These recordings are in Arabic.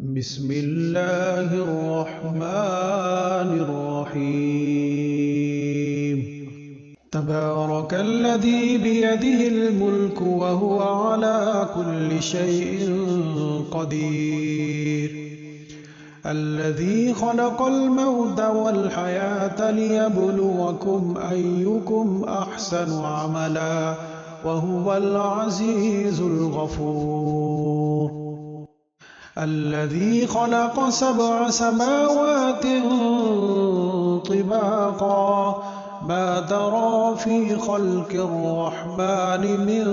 بسم الله الرحمن الرحيم تبارك الذي بيده الملك وهو على كل شيء قدير الذي خلق الموت والحياة ليبلوكم أيكم أحسن عملا وهو العزيز الغفور الذي خلق 7 سماوات طباقا ما ترى في خلق الرحمن من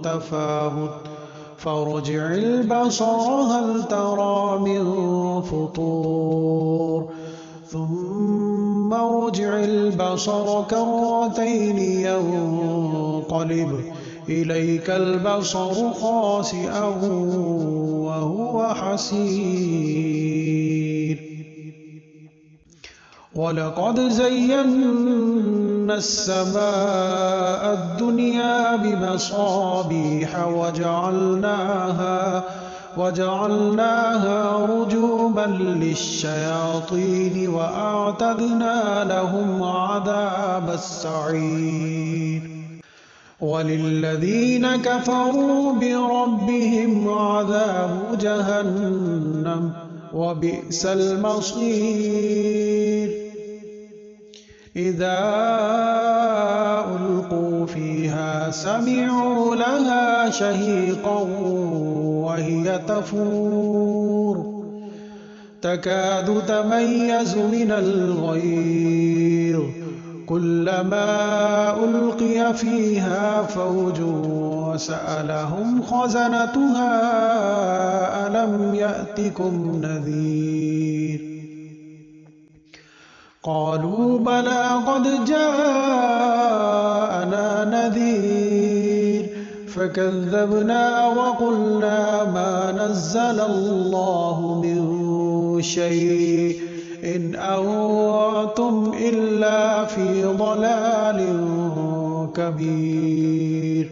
تفاوت فارجع البصر هل ترى من فطور ثم ارجع البصر كرتين ينقلب إليك البصر خاسئا وهو حسير ولقد زينا السماء الدنيا بمصابيح وجعلناها رجوما للشياطين وأعتدنا لهم عذاب السعير وللذين كفروا بربهم عذاب جهنم وبئس المصير إذا ألقوا فيها سمعوا لها شهيقا وهي تفور تكاد تميز من الغيظ كلما ألقي فيها فوج وسألهم خزنتها ألم يأتكم نذير قالوا بلى قد جاءنا نذير فكذبنا وقلنا ما نزل الله من شيء إن أنتم إلا في ضلال كبير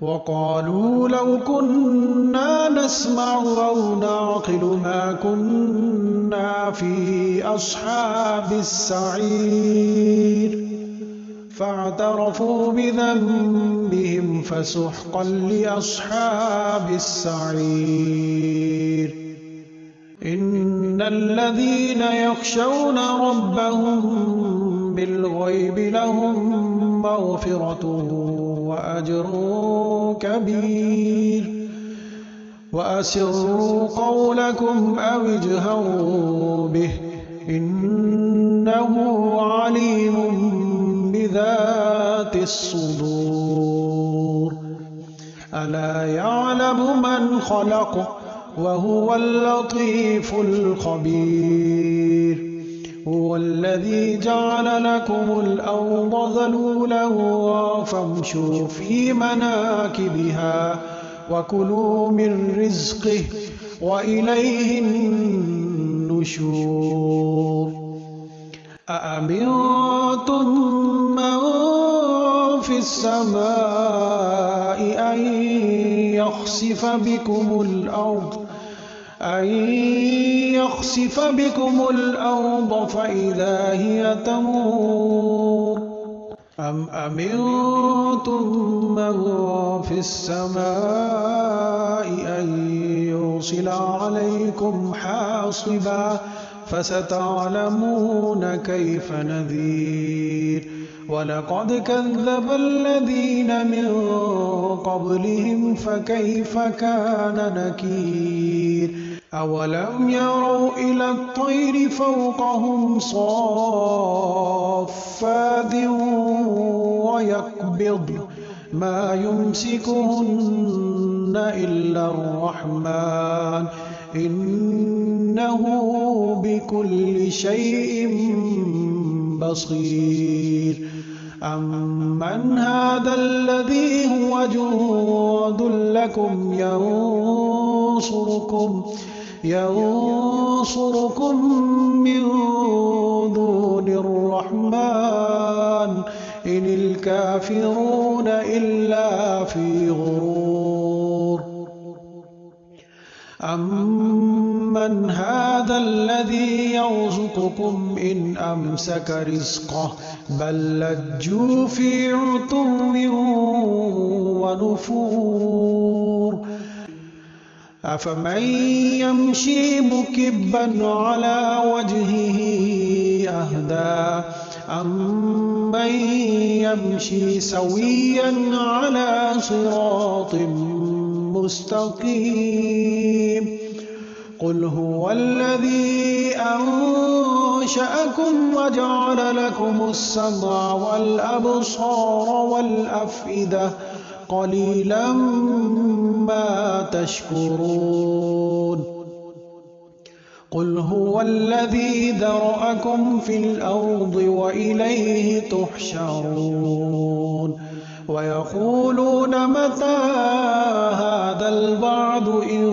وقالوا لو كنا نسمع أو نعقل ما كنا في أصحاب السعير فاعترفوا بذنبهم فسحقا لأصحاب السعير إن الذين يخشون ربهم بالغيب لهم مغفرة وأجر كبير وأسروا قولكم أو اجهروا به إنه عليم بذات الصدور ألا يعلم من خلق وهو اللطيف الخبير هو الذي جعل لكم الأرض ذلولا فامشوا في مناكبها وكلوا من رزقه وإليه النشور أأمنتم من في السماء أن يخسف بكم الأرض فإذا هي تمور أم أمنتم من في السماء أن يرسل عليكم حاصبا فستعلمون كيف نذير ولقد كذب الذين من قبلهم فكيف كان نكير أولم يروا إلى الطير فوقهم صافات ويقبض ما يمسكهن إلا الرحمن إنه بكل شيء بصير أمن هذا الذي هو جند لكم ينصركم من دون الرحمن إن الكافرون إلا في غرور أَمَّنْ هَذَا الَّذِي يَرْزُقُكُمْ إِنْ أَمْسَكَ رِزْقَهُ بَل لَّجُّوا فِي عُتُوٍّ وَنُفُورٍ أَفَمَن يَمْشِي مُكِبًّا عَلَى وَجْهِهِ أَهْدَىٰ أَمَّن يَمْشِي سَوِيًّا عَلَى صِرَاطٍ مُّسْتَقِيمٍ قُلْ هُوَ الَّذِي أَنشَأَكُمْ وَجَعَلَ لَكُمُ السَّمْعَ وَالْأَبْصَارَ وَالْأَفْئِدَةَ قَلِيلًا مَّا تَشْكُرُونَ قُلْ هُوَ الَّذِي ذَرَأَكُمْ فِي الْأَرْضِ وَإِلَيْهِ تُحْشَرُونَ وَيَقُولُونَ مَتَىٰ هَٰذَا الْوَعْدُ إِن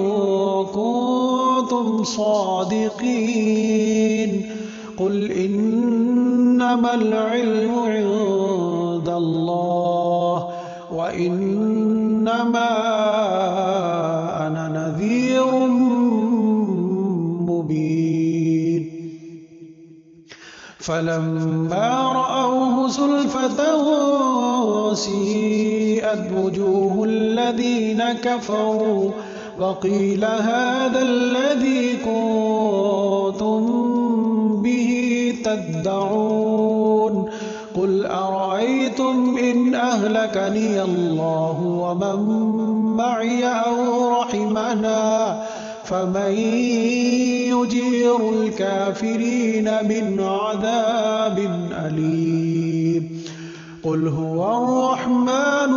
كُنتُمْ صَادِقِينَ قُلْ إِنَّمَا الْعِلْمُ عِندَ اللَّهِ وَإِنَّمَا أَنَا نَذِيرٌ مُّبِينٌ فَلَمَّا رَأَوْهُ زُلْفَةً سِيئَتْ وُجُوهُ الَّذِينَ كَفَرُوا وَقِيلَ هَٰذَا الَّذِي كُنتُم بِهِ تَدَّعُونَ قُلْ أَرَأَيْتُمْ إِنْ أَهْلَكَنِيَ اللَّهُ وَمَن مَّعِيَ أَوْ رَحِمَنَا فَمَن يُجِيرُ الْكَافِرِينَ مِنْ عَذَابٍ أَلِيمٍ قُلْ هُوَ الرَّحْمَٰنُ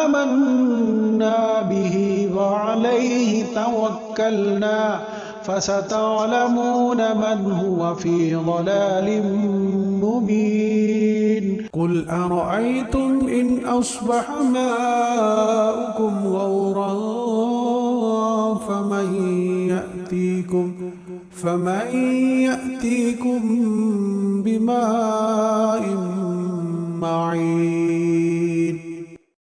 آمَنَّا بِهِ وَعَلَيْهِ تَوَكَّلْنَا فَسَتَعْلَمُونَ مَنْ هُوَ فِي ضَلَالٍ مُّبِينٍ قُلْ أَرَأَيْتُمْ إِنْ أَصْبَحَ مَاؤُكُمْ غَوْرًا فَمَن يَأْتِيكُم بِمَاءٍ